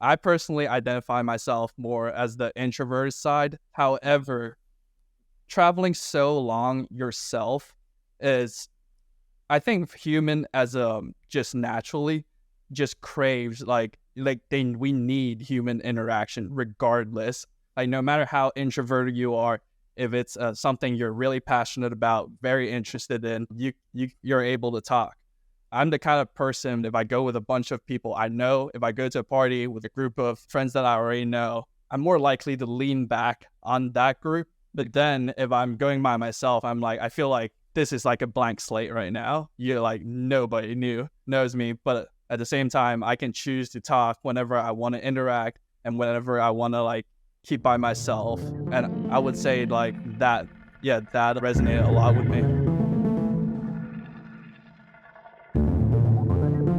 I personally identify myself more as the introvert side. However, traveling so long yourself is, I think, human as just naturally just craves we need human interaction regardless. Like no matter how introverted you are, if it's something you're really passionate about, very interested in, you're able to talk. I'm the kind of person, if I go with a bunch of people I know, if I go to a party with a group of friends that I already know, I'm more likely to lean back on that group. But then if I'm going by myself, I'm like, I feel like this is like a blank slate right now. You're like, nobody knows me. But at the same time, I can choose to talk whenever I want to interact and whenever I want to like keep by myself. And I would say like that, yeah, that resonated a lot with me.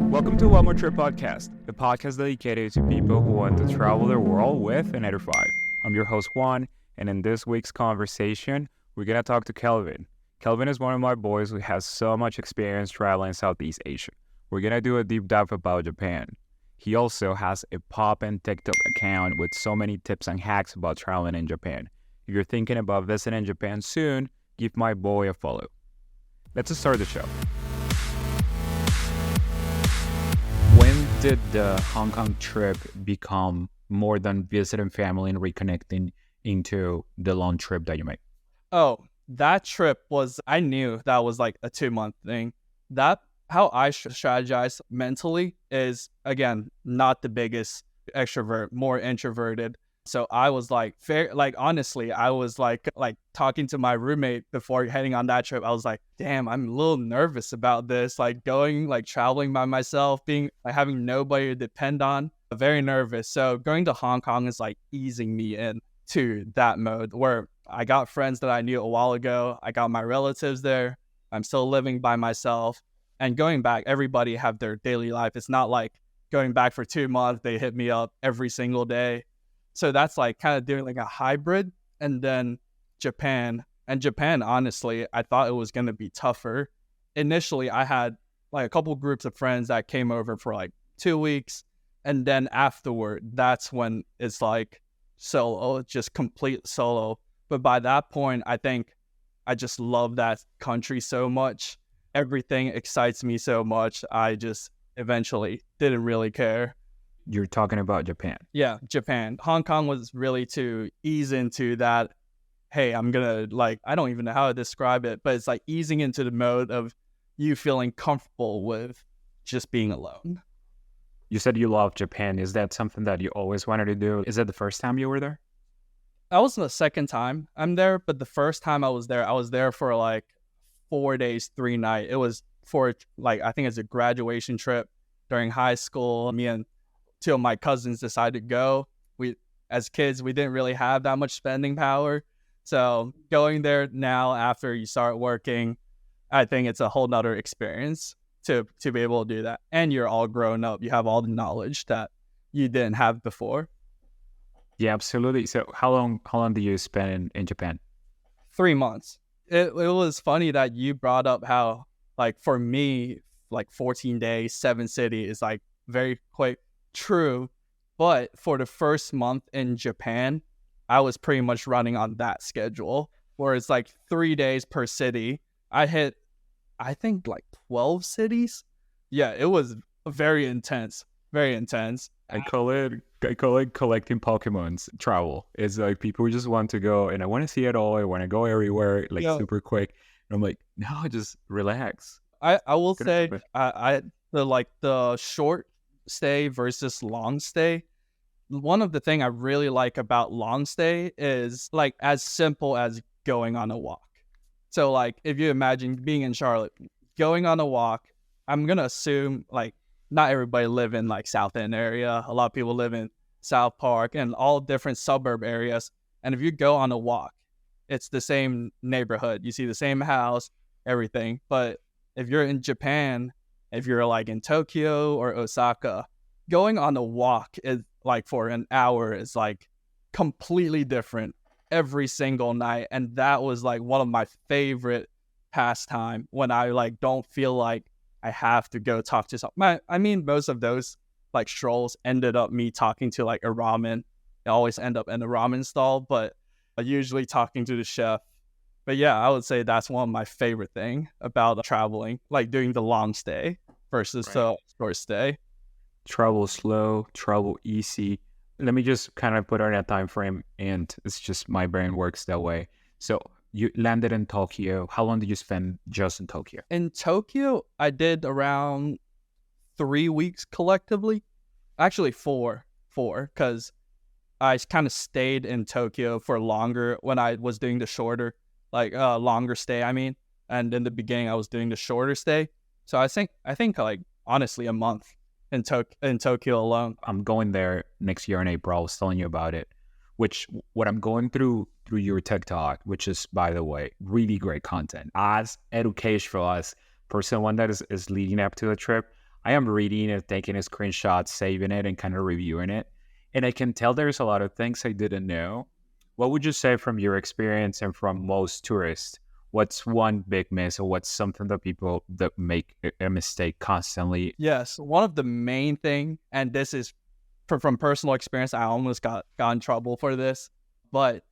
Welcome to One More Trip Podcast, the podcast dedicated to people who want to travel the world with another five. I'm your host Juan, and in this week's conversation, we're going to talk to Kelvin. Kelvin is one of my boys who has so much experience traveling Southeast Asia. We're going to do a deep dive about Japan. He also has a pop and TikTok account with so many tips and hacks about traveling in Japan. If you're thinking about visiting Japan soon, give my boy a follow. Let's start the show. When did the Hong Kong trip become more than visiting family and reconnecting into the long trip that you made? Oh, that trip was, I knew that was like a 2-month thing. That, how I strategize mentally is, again, not the biggest extrovert, more introverted. So I was like, honestly, I was like talking to my roommate before heading on that trip. I was like, damn, I'm a little nervous about this. Like traveling by myself, being like having nobody to depend on. Very nervous. So going to Hong Kong is like easing me into that mode where I got friends that I knew a while ago. I got my relatives there. I'm still living by myself. And going back, everybody have their daily life. It's not like going back for 2 months, they hit me up every single day. So that's like kind of doing like a hybrid. And then Japan, honestly, I thought it was going to be tougher. Initially, I had like a couple groups of friends that came over for like 2 weeks. And then afterward, that's when it's like solo, just complete solo. But by that point, I think I just love that country so much. Everything excites me so much. I just eventually didn't really care. You're talking about Japan. Yeah, Japan. Hong Kong was really to ease into that, hey, I'm going to I don't even know how to describe it, but it's like easing into the mode of you feeling comfortable with just being alone. You said you love Japan. Is that something that you always wanted to do? Is that the first time you were there? That was the second time I'm there, but the first time I was there for like 4 days, 3 nights. It was for I think it's a graduation trip during high school. Me and 2 of my cousins decided to go. As kids, we didn't really have that much spending power. So going there now after you start working, I think it's a whole nother experience to be able to do that. And you're all grown up. You have all the knowledge that you didn't have before. Yeah, absolutely. So how long do you spend in Japan? 3 months. It was funny that you brought up how, like, for me, like 14 days, 7 cities is like very quick. True. But for the first month in Japan, I was pretty much running on that schedule where it's like 3 days per city. I hit, I think, like 12 cities. Yeah, it was very intense. Very intense. I call it collecting Pokemons travel. It's like people just want to go and I want to see it all. I want to go everywhere super quick. And I'm like, no, just relax. I will say the short stay versus long stay. One of the things I really like about long stay is like as simple as going on a walk. So like if you imagine being in Charlotte, going on a walk, I'm going to assume like not everybody live in like South End area. A lot of people live in South Park and all different suburb areas. And if you go on a walk, it's the same neighborhood. You see the same house, everything. But if you're in Japan, if you're like in Tokyo or Osaka, going on a walk is like for an hour is like completely different every single night. And that was like one of my favorite pastime when I like don't feel like I have to go talk to someone. I mean, most of those like strolls ended up me talking to like a ramen. I always end up in a ramen stall, but usually talking to the chef. But yeah, I would say that's one of my favorite thing about traveling, like doing the long stay versus the short stay. Travel slow, travel easy. Let me just kind of put on a time frame, and it's just my brain works that way. So you landed in Tokyo. How long did you spend just in Tokyo? In Tokyo, I did around 3 weeks collectively. Actually, four, because I kind of stayed in Tokyo for longer when I was doing the shorter, like longer stay. I mean, and in the beginning I was doing the shorter stay. So I think like honestly a month in Tokyo alone. I'm going there next year in April. I was telling you about it. Which what I'm going through your TikTok, which is by the way really great content, as educational as for someone that is leading up to the trip. I am reading it, taking a screenshot, saving it, and kind of reviewing it. And I can tell there's a lot of things I didn't know. What would you say from your experience and from most tourists? What's one big miss, or what's something that people that make a mistake constantly? Yes, one of the main thing, and this is from personal experience, I almost got in trouble for this, but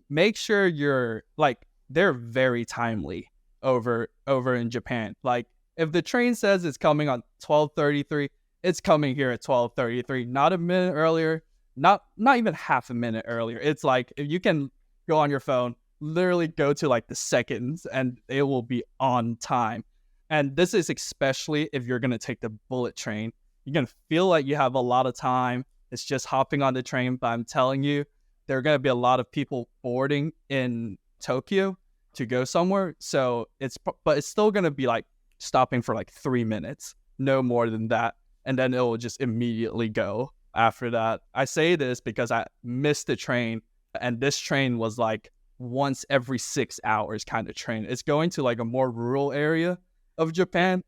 make sure you're like they're very timely over in Japan. Like if the train says it's coming on 12:33, it's coming here at 12:33, not a minute earlier, not even half a minute earlier. It's like if you can go on your phone, literally go to like the seconds and it will be on time. And this is especially if you're going to take the bullet train. You're going to feel like you have a lot of time. It's just hopping on the train, but I'm telling you, there are going to be a lot of people boarding in Tokyo to go somewhere. So it's still going to be like stopping for like 3 minutes, no more than that. And then it will just immediately go after that. I say this because I missed the train, and this train was like once every 6 hours kind of train. It's going to like a more rural area of Japan.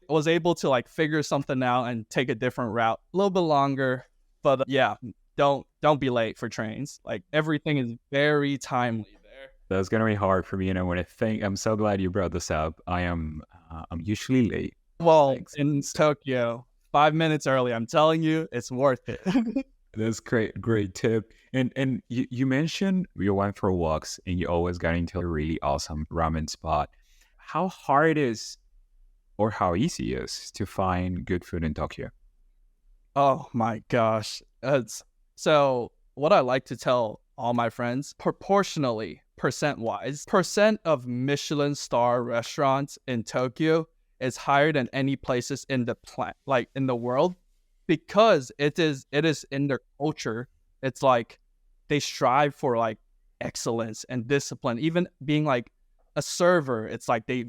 I was able to like figure something out and take a different route, a little bit longer. But yeah, don't be late for trains. Like everything is very timely there. That's gonna be hard for me, and I want to think. I'm so glad you brought this up. I'm usually late. Well, Thanks. in Tokyo, 5 minutes early. I'm telling you, it's worth it. That's great tip. And you mentioned you went for walks and you always got into a really awesome ramen spot. How hard is or how easy is to find good food in Tokyo? Oh my gosh. So what I like to tell all my friends, proportionally, percent-wise, percent of Michelin star restaurants in Tokyo is higher than any places in the like in the world, because it is in their culture. It's like they strive for like excellence and discipline. Even being like a server, it's like they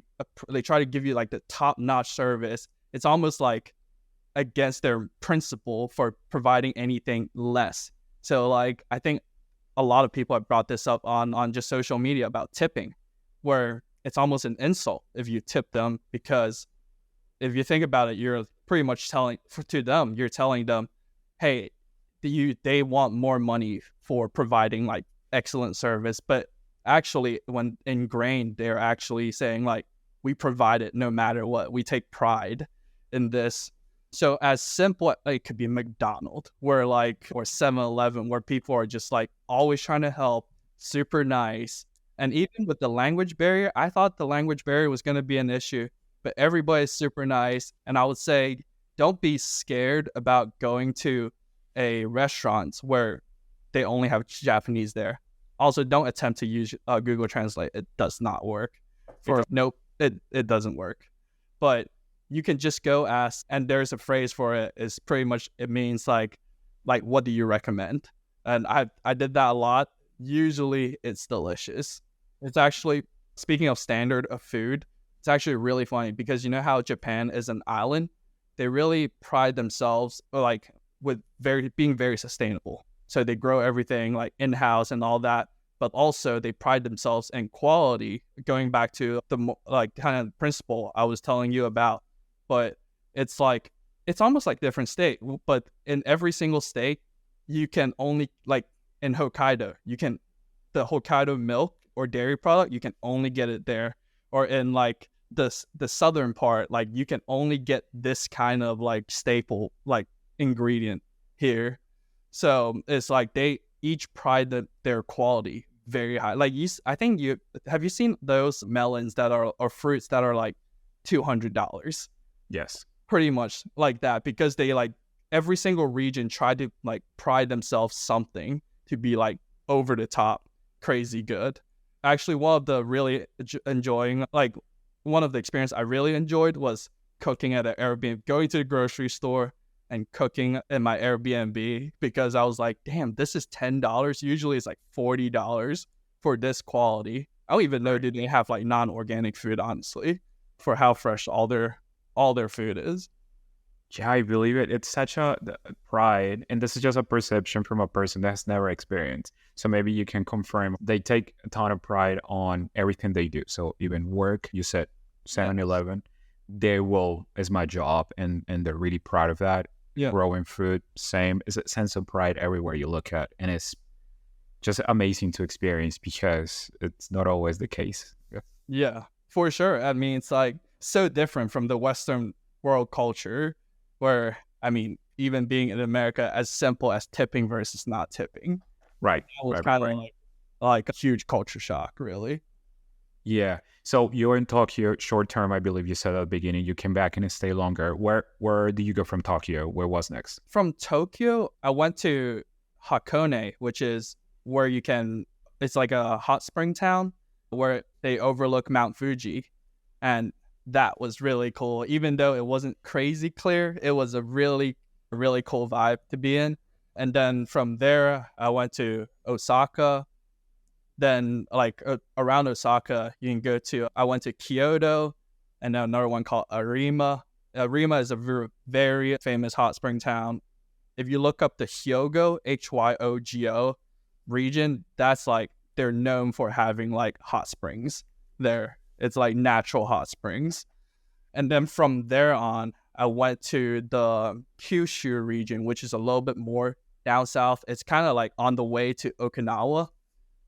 try to give you like the top-notch service. It's almost like against their principle for providing anything less. So like I think a lot of people have brought this up on just social media about tipping, where it's almost an insult if you tip them, because if you think about it, you're pretty much telling them, hey, they want more money for providing like excellent service. But actually, when ingrained, they're actually saying like, we provide it no matter what. We take pride in this. So as simple, it could be McDonald's, or 7-Eleven, where people are just like always trying to help, super nice. And even with the language barrier, I thought the language barrier was going to be an issue, but everybody's super nice. And I would say, don't be scared about going to a restaurant where they only have Japanese there. Also, don't attempt to use Google Translate. It does not work. It doesn't work. But you can just go ask, and there's a phrase for it. It's pretty much, it means like what do you recommend? And I did that a lot. Usually it's delicious. It's actually, speaking of standard of food, it's actually really funny, because you know how Japan is an island? They really pride themselves like with being very sustainable. So they grow everything like in-house and all that, but also they pride themselves in quality, going back to the like kind of principle I was telling you about. But it's like, it's almost like different state, but in every single state, you can only, like in Hokkaido, the Hokkaido milk or dairy product, you can only get it there. Or in like the southern part, like you can only get this kind of like staple, like ingredient here. So it's like they each pride their quality very high. Like I think you have you seen those melons that are or fruits that are like $200? Yes. Pretty much like that, because they like every single region tried to like pride themselves something to be like over the top crazy good. Actually, one of the really enjoying, like one of the experience I really enjoyed was cooking at an Airbnb, going to the grocery store and cooking in my Airbnb, because I was like, damn, this is $10. Usually it's like $40 for this quality. I don't even know, did they have like non-organic food, honestly, for how fresh all their food is. Yeah, I believe it. It's such a pride, and this is just a perception from a person that has never experienced. So maybe you can confirm they take a ton of pride on everything they do. So even work, you said 7-Eleven, they will, it's my job, and they're really proud of that. Yeah. Growing food, same. It's a sense of pride everywhere you look at, and it's just amazing to experience because it's not always the case. Yeah, for sure. I mean, it's like so different from the Western world culture, where, I mean, even being in America, as simple as tipping versus not tipping. Right. That was Right, kind of right. like a huge culture shock, really. Yeah. So you're in Tokyo short term, I believe you said at the beginning. You came back and stay longer. Where did you go from Tokyo? Where was next? From Tokyo, I went to Hakone, which is where it's like a hot spring town where they overlook Mount Fuji. And that was really cool. Even though it wasn't crazy clear, it was a really, really cool vibe to be in. And then from there, I went to Osaka. Then, like, around Osaka, I went to Kyoto, and then another one called Arima. Arima is a very famous hot spring town. If you look up the Hyogo, Hyogo region, that's like, they're known for having like hot springs there. It's like natural hot springs. And then from there on, I went to the Kyushu region, which is a little bit more down south. It's kind of like on the way to Okinawa,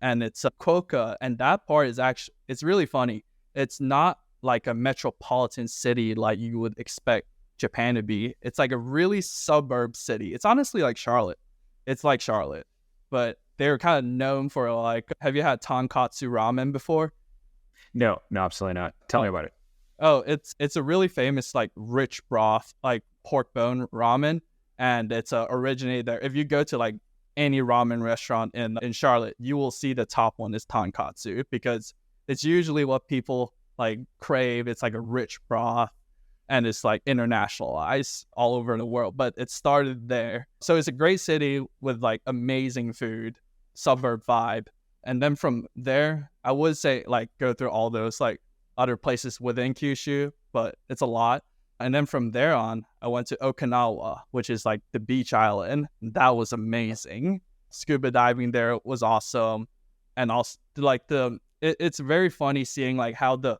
and it's Fukuoka. And that part is actually, it's really funny. It's not like a metropolitan city like you would expect Japan to be. It's like a really suburb city. It's honestly like Charlotte. It's like Charlotte, but they're kind of known for like, have you had tonkatsu ramen before? No, absolutely not. Tell me about it. Oh, it's a really famous like rich broth, like pork bone ramen, and it's originated there. If you go to like any ramen restaurant in Charlotte, you will see the top one is tonkatsu, because it's usually what people like crave. It's like a rich broth, and it's like internationalized all over the world, but it started there. So it's a great city with like amazing food, suburb vibe. And then from there, I would say like go through all those like other places within Kyushu, but it's a lot. And then from there on, I went to Okinawa, which is like the beach island. That was amazing. Scuba diving there was awesome. And also like it's very funny seeing like how the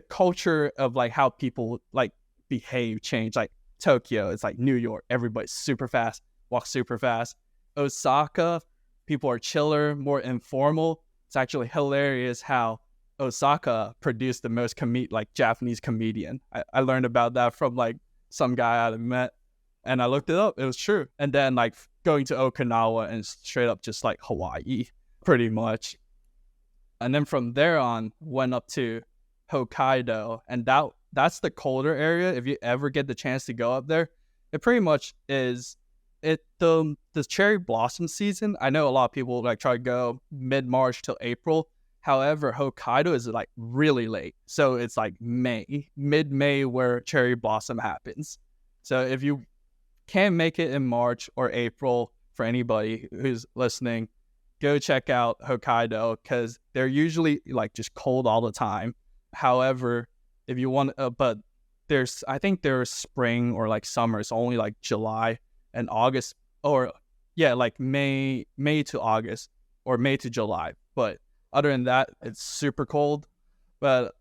culture of like how people like behave change. Like Tokyo, it's like New York, everybody's super fast, walk super fast. Osaka, people are chiller, more informal. It's actually hilarious how Osaka produced the most like Japanese comedian. I learned about that from like some guy I met, and I looked it up. It was true. And then like going to Okinawa and straight up just like Hawaii, pretty much. And then from there on, went up to Hokkaido, and that's the colder area. If you ever get the chance to go up there, it pretty much is the cherry blossom season. I know a lot of people like try to go mid-March till April. However, Hokkaido is like really late. So it's like mid-May where cherry blossom happens. So if you can't make it in March or April, for anybody who's listening, go check out Hokkaido, because they're usually like just cold all the time. However, if you want, but I think there's spring or like summer. It's only like July and August, or yeah, like May to August or May to July. But other than that, it's super cold. But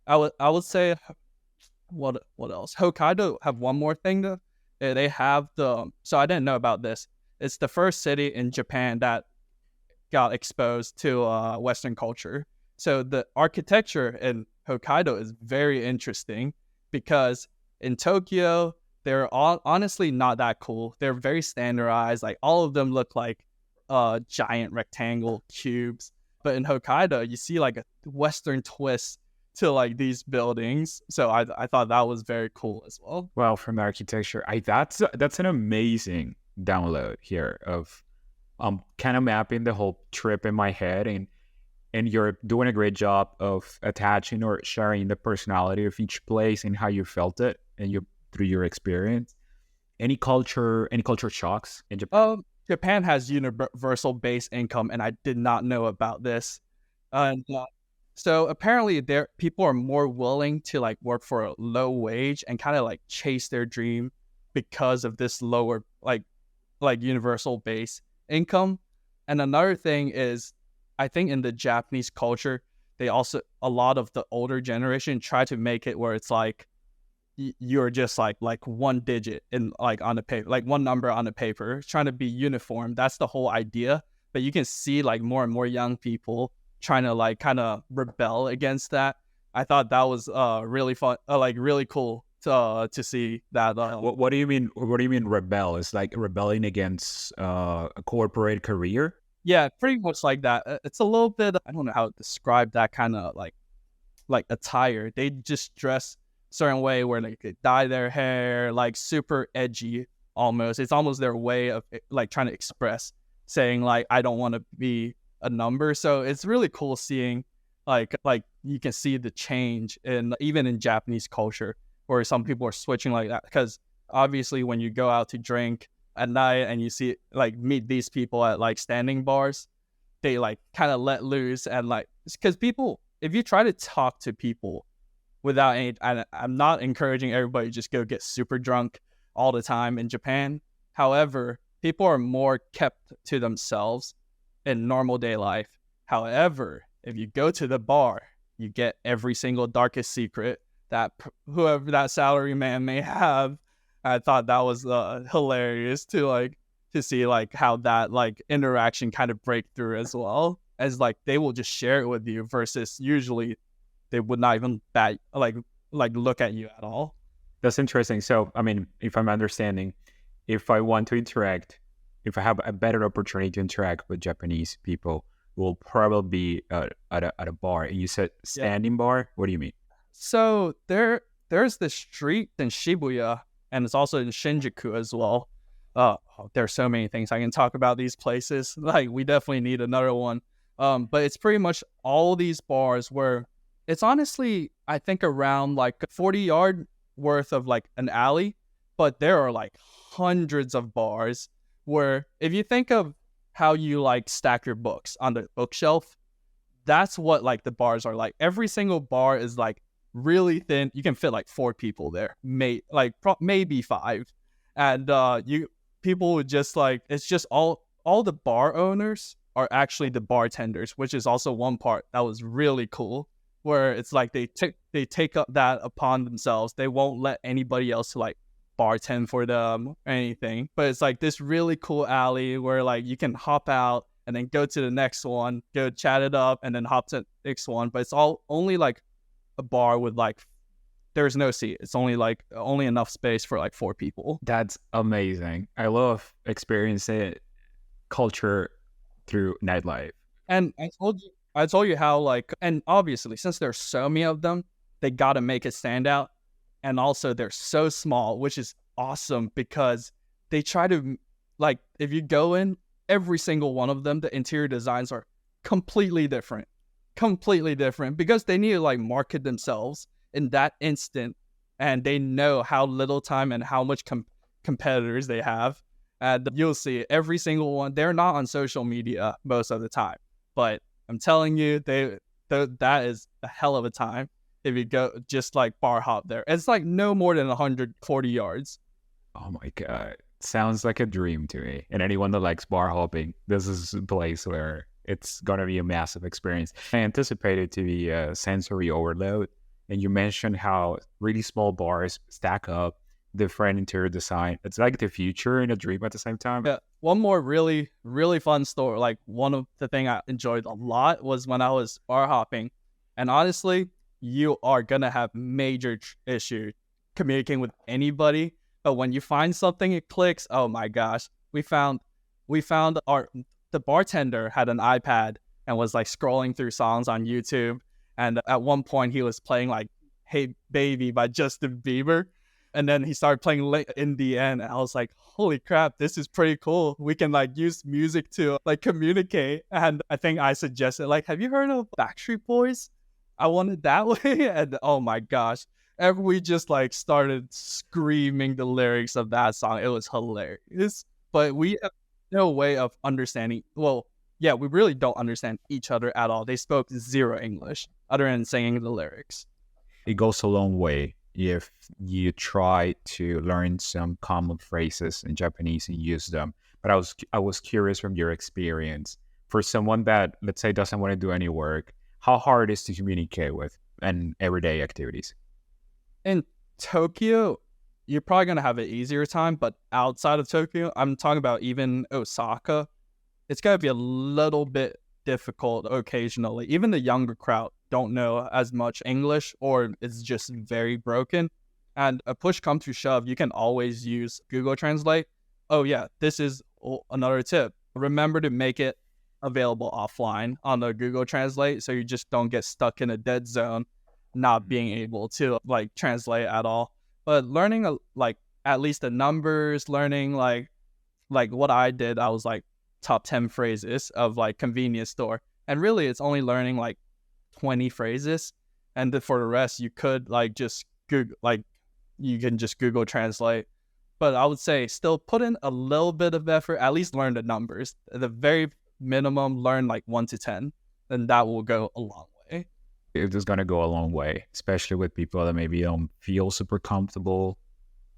I would say, what else? Hokkaido have one more thing though. They have so I didn't know about this. It's the first city in Japan that got exposed to Western culture. So the architecture in Hokkaido is very interesting, because in Tokyo, they're all honestly not that cool. They're very standardized. Like all of them look like giant rectangle cubes. But in Hokkaido, you see like a Western twist to like these buildings. So I thought that was very cool as well. Well, from architecture, that's an amazing download here of kind of mapping the whole trip in my head, and you're doing a great job of attaching or sharing the personality of each place and how you felt it and you through your experience. Any culture shocks in Japan? Japan has universal base income, and I did not know about this. And so apparently, there people are more willing to like work for a low wage and kind of like chase their dream because of this lower like universal base income. And another thing is, I think in the Japanese culture, they also a lot of the older generation try to make it where it's like you're just like one digit in like on the paper, like one number on the paper, trying to be uniform. That's the whole idea. But you can see like more and more young people trying to like kind of rebel against that. I thought that was really fun, like really cool to see that. What do you mean? What do you mean rebel? It's like rebelling against a corporate career. Yeah, pretty much like that. It's a little bit. I don't know how to describe that kind of like attire. They just dress certain way where like they dye their hair like super edgy almost. It's almost their way of like trying to express saying like I don't want to be a number. So it's really cool seeing like you can see the change in even in Japanese culture where some people are switching like that, because obviously when you go out to drink at night and you see like meet these people at like standing bars, they like kind of let loose. And like because people, if you try to talk to people without any, I'm not encouraging everybody to just go get super drunk all the time in Japan. However, people are more kept to themselves in normal day life. However, if you go to the bar, you get every single darkest secret that whoever that salary man may have. I thought that was hilarious to see like how that like interaction kind of break through, as well as like they will just share it with you versus usually they would not even look at you at all. That's interesting. So, I mean, if I'm understanding, if I want to interact, if I have a better opportunity to interact with Japanese people, will probably be at a bar. And you said standing bar. What do you mean? So there's this street in Shibuya, and it's also in Shinjuku as well. There's so many things I can talk about these places. Like we definitely need another one. But it's pretty much all these bars where it's honestly, I think around like 40-yard worth of like an alley, but there are like hundreds of bars where if you think of how you like stack your books on the bookshelf, that's what like the bars are like. Every single bar is like really thin. You can fit like 4 people there, maybe 5. And people would just like, it's just all the bar owners are actually the bartenders, which is also one part that was really cool, where it's like they take up that upon themselves. They won't let anybody else to like bartend for them or anything. But it's like this really cool alley where like you can hop out and then go to the next one, go chat it up, and then hop to the next one. But it's all only like a bar with like there's no seat. It's only enough space for like 4 people. That's amazing. I love experiencing culture through nightlife. And I told you how like, and obviously since there's so many of them, they got to make it stand out. And also they're so small, which is awesome because they try to like, if you go in, every single one of them, the interior designs are completely different because they need to like market themselves in that instant, and they know how little time and how much competitors they have. And you'll see every single one. They're not on social media most of the time, but I'm telling you, that is a hell of a time if you go just like bar hop there. It's like no more than 140 yards. Oh my God. Sounds like a dream to me. And anyone that likes bar hopping, this is a place where it's going to be a massive experience. I anticipate it to be a sensory overload. And you mentioned how really small bars stack up, different interior design. It's like the future and a dream at the same time. Yeah. One more really, really fun story. Like one of the thing I enjoyed a lot was when I was bar hopping. And honestly, you are going to have major issue communicating with anybody But when you find something, it clicks. Oh my gosh. We found the bartender had an iPad and was like scrolling through songs on YouTube. And at one point he was playing like Hey Baby by Justin Bieber. And then he started playing late in the end. And I was like, holy crap, this is pretty cool. We can like use music to like communicate. And I think I suggested, like, have you heard of Backstreet Boys? I want it that way. And oh my gosh. And we just like started screaming the lyrics of that song. It was hilarious. But we have no way of understanding. Well, yeah, we really don't understand each other at all. They spoke zero English other than singing the lyrics. It goes a long way if you try to learn some common phrases in Japanese and use them. But I was curious from your experience, for someone that, let's say, doesn't want to do any work, how hard it is to communicate with and everyday activities. In Tokyo, you're probably going to have an easier time, but outside of Tokyo, I'm talking about even Osaka, it's going to be a little bit difficult occasionally. Even the younger crowd don't know as much English, or it's just very broken. And a push comes to shove, you can always use Google Translate. Oh yeah, this is another tip. Remember to make it available offline on the Google Translate so you just don't get stuck in a dead zone not being able to like translate at all. But learning like at least the numbers, learning like what I did, I was like top 10 phrases of like convenience store. And really it's only learning like 20 phrases. And for the rest, you could like just Google, like you can just Google Translate. But I would say still put in a little bit of effort, at least learn the numbers. At the very minimum, learn like 1 to 10, and that will go a long way. It is going to go a long way, especially with people that maybe don't feel super comfortable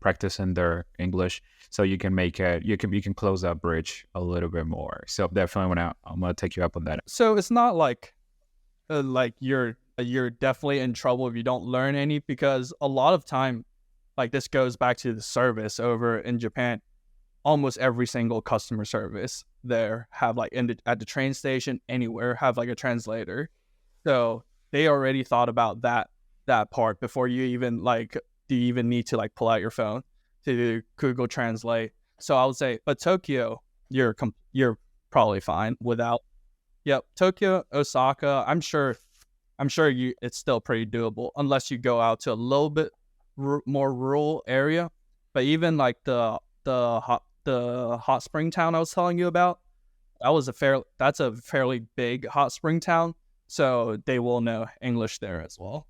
practicing their English. So you can make it, you can close that bridge a little bit more. So definitely I'm gonna take you up on that. So it's not like you're definitely in trouble if you don't learn any, because a lot of time, like this goes back to the service over in Japan. Almost every single customer service there have like at the train station, anywhere, have like a translator. So they already thought about that part before you even like do you even need to like pull out your phone to do Google Translate. So I would say, but Tokyo, you're probably fine without. Yep, Tokyo, Osaka, I'm sure it's still pretty doable unless you go out to a little bit more rural area. But even like the hot spring town I was telling you about, that's a fairly big hot spring town, so they will know English there as well.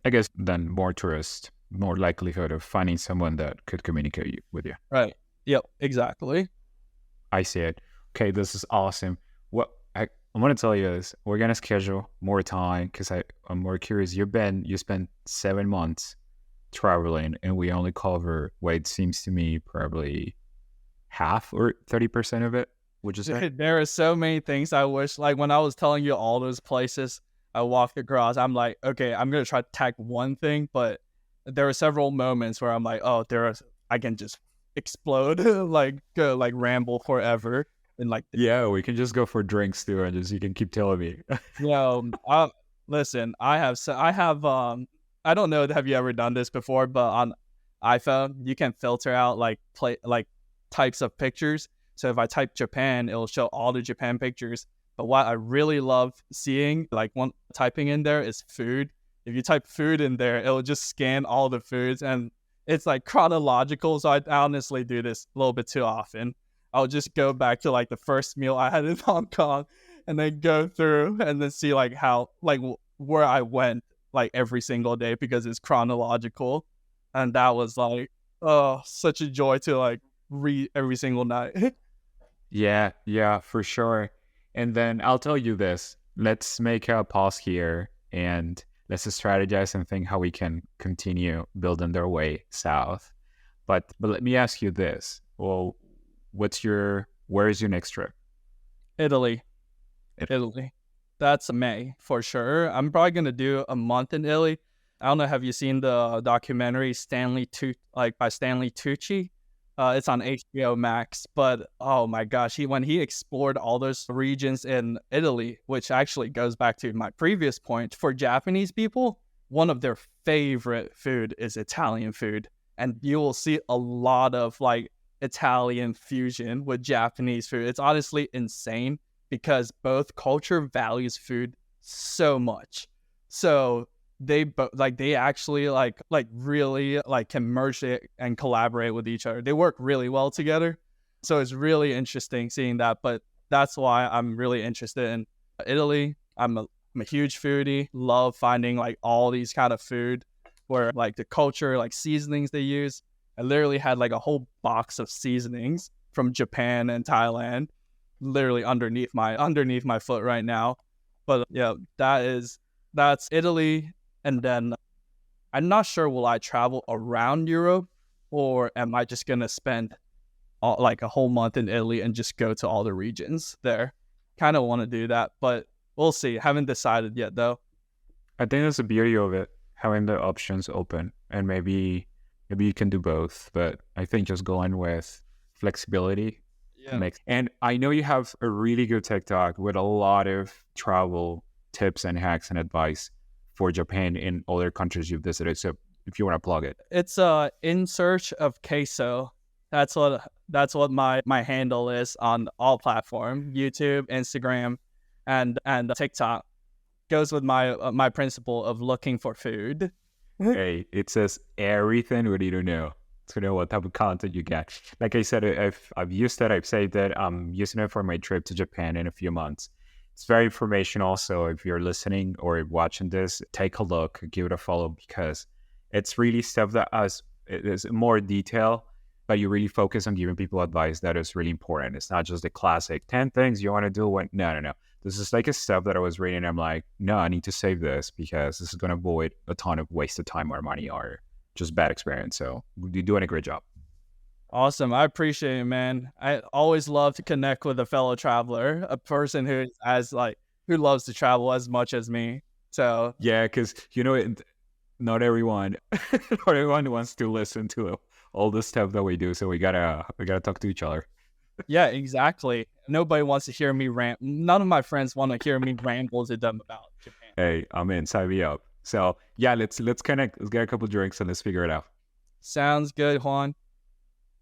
I guess then more tourists, more likelihood of finding someone that could communicate with you. Right. Yep, exactly. I see it. Okay, this is awesome. I'm going to tell you this. We're going to schedule more time because I'm more curious. You spent 7 months traveling, and we only cover what it seems to me probably half or 30% of it, which is there are so many things I wish, like when I was telling you all those places I walked across, I'm like, okay, I'm going to try to tag one thing, but there are several moments where I'm like, oh, I can just explode, like go like ramble forever. And like, yeah, we can just go for drinks too, and just you can keep telling me. Listen, I have I don't know, have you ever done this before, but on iPhone you can filter out like types of pictures. So if I type Japan, it'll show all the Japan pictures. But what I really love seeing, like one typing in there, is food. If you type food in there, it'll just scan all the foods, and it's like chronological. So I honestly do this a little bit too often. I'll just go back to like the first meal I had in Hong Kong, and then go through and then see like how like where I went like every single day because it's chronological. And that was like, oh, such a joy to like read every single night. Yeah, for sure. And then I'll tell you this. Let's make a pause here and let's strategize and think how we can continue building their way south. But let me ask you this. Well, where is your next trip? Italy. That's May for sure. I'm probably gonna do a month in Italy. I don't know. Have you seen the documentary by Stanley Tucci? It's on HBO Max. But oh my gosh, when he explored all those regions in Italy, which actually goes back to my previous point, for Japanese people, one of their favorite food is Italian food. and you will see a lot of like Italian fusion with Japanese food. It's honestly insane because both culture values food so much. So they actually like really like can merge it and collaborate with each other. They work really well together. So it's really interesting seeing that. But that's why I'm really interested in Italy. I'm a huge foodie. Love finding like all these kind of food where like the culture, like seasonings they use. I literally had like a whole box of seasonings from Japan and Thailand, literally underneath my foot right now. But yeah, that's Italy. And then I'm not sure, will I travel around Europe or am I just gonna spend like a whole month in Italy and just go to all the regions there? Kind of want to do that, but we'll see. Haven't decided yet though. I think that's the beauty of it, having the options open, and maybe you can do both. But I think just going with flexibility makes. And I know you have a really good TikTok with a lot of travel tips and hacks and advice for Japan and other countries you've visited. So if you want to plug it, it's in search of queso. That's what my handle is on all platforms: YouTube, Instagram, and TikTok. Goes with my principle of looking for food. Hey, it says everything we need to know what type of content you get. Like I said, I've used it, I've saved it. I'm using it for my trip to Japan in a few months. It's very informational. So if you're listening or watching this, take a look, give it a follow, because it's really stuff that is more detail, but you really focus on giving people advice that is really important. It's not just the classic 10 things you want to do when, no. This is like a stuff that I was reading. I'm like, no, I need to save this because this is going to avoid a ton of wasted time or money or just bad experience. So you're doing a great job. Awesome. I appreciate it, man. I always love to connect with a fellow traveler, a person who loves to travel as much as me. So yeah, because not everyone wants to listen to all the stuff that we do. So we gotta talk to each other. Yeah, exactly. Nobody wants to hear me rant. None of my friends want to hear me ramble to them about Japan. Hey, I'm in. Sign me up. So yeah, let's connect. Let's get a couple drinks and let's figure it out. Sounds good, Juan.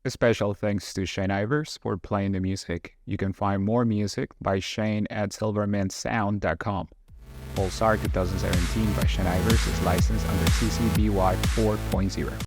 A special thanks to Shane Ivers for playing the music. You can find more music by Shane at silvermansound.com. Pulsar 2017 by Shane Ivers is licensed under CC BY 4.0.